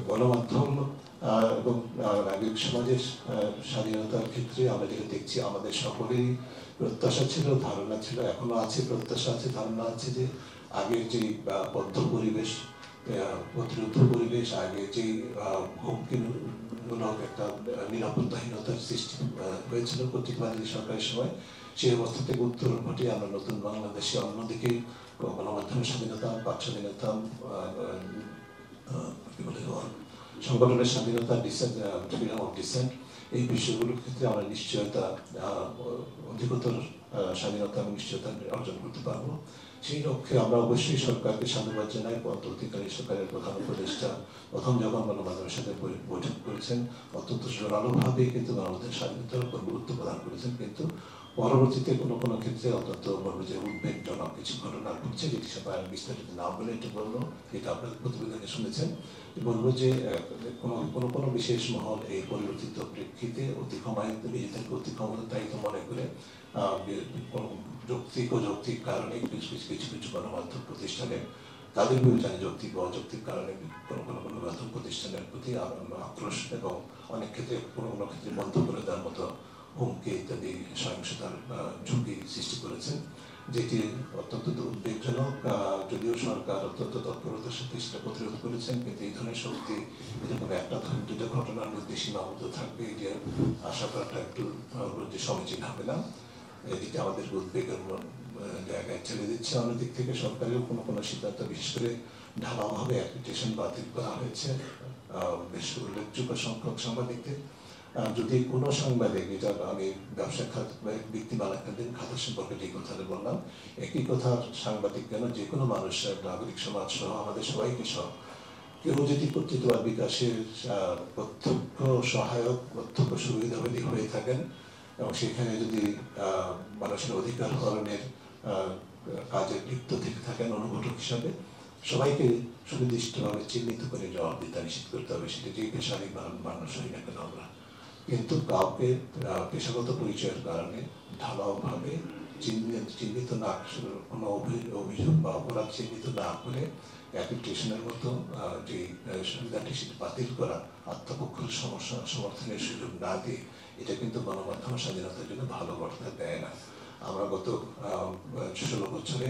গণমাধ্যম এবং নাগরিক সমাজের স্বাধীনতার ক্ষেত্রে আমরা যেটা দেখছি, আমাদের সকলেরই প্রত্যাশা ছিল, ধারণা ছিল, এখনো আছে, প্রত্যাশা আছে, ধারণা আছে যে আগের যে বদ্ধ পরিবেশ, প্রতিরোধ পরিবেশ, আগে যে হুমকিমূলক একটা নিরাপত্তাহীনতার সৃষ্টি হয়েছিল কর্তৃত্ববাদী সরকারের সময়, সেই অবস্থা থেকে উত্তরণ ঘটিয়ে আমরা নতুন বাংলাদেশে অন্যদিকে গণমাধ্যমের স্বাধীনতা, বাক স্বাধীনতা, কি বলে, সংগঠনের স্বাধীনতা, ফ্রিডম অফ ডিসেন্ট, এই বিষয়গুলোর ক্ষেত্রে আমরা নিশ্চয়তা, অধিকতর স্বাধীনতা এবং নিশ্চয়তা অর্জন করতে পারবো। সেই লক্ষ্যে আমরা অবশ্যই সরকারকে সাধুবাদ জানাই। অন্তর্বর্তীকালীন সরকারের প্রধান উপদেষ্টা প্রথম যখন গণমাধ্যমের সাথে বৈঠক করেছেন, অত্যন্ত জোরালোভাবে কিন্তু গণমাধ্যমের স্বাধীনতার উপর গুরুত্ব প্রদান করেছেন, কিন্তু পরবর্তীতে কোনো কোনো ক্ষেত্রে অত্যন্ত বলবো যে উদ্বেগজনক কিছু ঘটনা ঘটছে, যেটি সবাই বিস্তারিত না বলে একটু বলবো, যেটা আপনাদের প্রতিবেদনে শুনেছেন। বলবো যে কোনো বিশেষ মহল এই পরিবর্তিত প্রেক্ষিতে নিজেদেরকে অতি ক্ষমতায়িত মনে করে যৌক্তিক কারণে কিছু গণমাধ্যম প্রতিষ্ঠানে তাদের বিবেচনায় যৌক্তিক বা অযৌক্তিক কারণে কোনো গণমাধ্যম প্রতিষ্ঠানের প্রতি আক্রোশ এবং অনেক ক্ষেত্রে কোনো ক্ষেত্রে বন্ধ করে দেওয়ার মতো হুমকি ইত্যাদি সহিংসতার ঝুঁকি সৃষ্টি করেছেন, যেটি অত্যন্ত উদ্বেগজনক। যদিও সরকার অত্যন্ত তৎপরতার সাথে সেটা প্রতিরোধ করেছেন, কিন্তু এই ধরনের শক্তি এরকম একটা দুটো ঘটনার মধ্যে সীমাবদ্ধ থাকবে, যে আশা করাটা একটু যে সমীচীন হবে না। এদিকে আমাদের উদ্বেগের জায়গায় ছেড়ে দিচ্ছে। অন্যদিক থেকে সরকারের কোনো সিদ্ধান্ত, বিশেষ করে ঢালাওভাবে অ্যাক্রিডিটেশন বাতিল করা হয়েছে বেশ উল্লেখযোগ্য সংখ্যক সাংবাদিকদের। যদি কোনো সাংবাদিক, এটা আমি ব্যবসা খাত ব্যক্তি মালিকানাধীন খাতা সম্পর্কে যে কথাটা বললাম, একই কথা সাংবাদিক কেন, যে কোনো মানুষ, নাগরিক সমাজ সহ আমাদের সবাইকে সহ, কেউ যদি কর্তৃত্ববাদ বিকাশের প্রত্যক্ষ সহায়ক, প্রত্যক্ষ সুবিধাবাদী হয়ে থাকেন এবং সেখানে যদি মানুষের অধিকার হরণের কাজে লিপ্ত থেকে থাকেন অনুঘটক হিসাবে, সবাইকে সুনির্দিষ্টভাবে চিহ্নিত করে জবাবদিহিতা নিশ্চিত করতে হবে, সেটা যে পেশারই মানুষ হই না কেন আমরা। কিন্তু কাউকে পেশাগত পরিচয়ের কারণে ঢালাওভাবে চিহ্নিত না, কোনো অভিযোগ বা অপরাধ চিহ্নিত না করে অ্যাপ্লিকেশনের মতো যে সুবিধাটি সেটা বাতিল করা, আত্মপক্ষের সমর্থনের সুযোগ না দিয়ে, এটা কিন্তু গণমাধ্যম স্বাধীনতার জন্য ভালো বার্তা দেয় না। আমরা গত 16 বছরে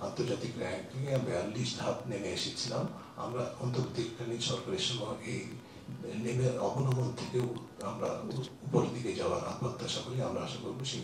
আন্তর্জাতিক র্যাঙ্কিংয়ে 42 ধাপ নেমে এসেছিলাম। আমরা অন্তর্বর্তীকালীন সরকারের সময় এই নেমে অবনমন থেকেও আমরা উপরের দিকে যাওয়ার প্রত্যাশা করি। আমরা আশা করবো সেই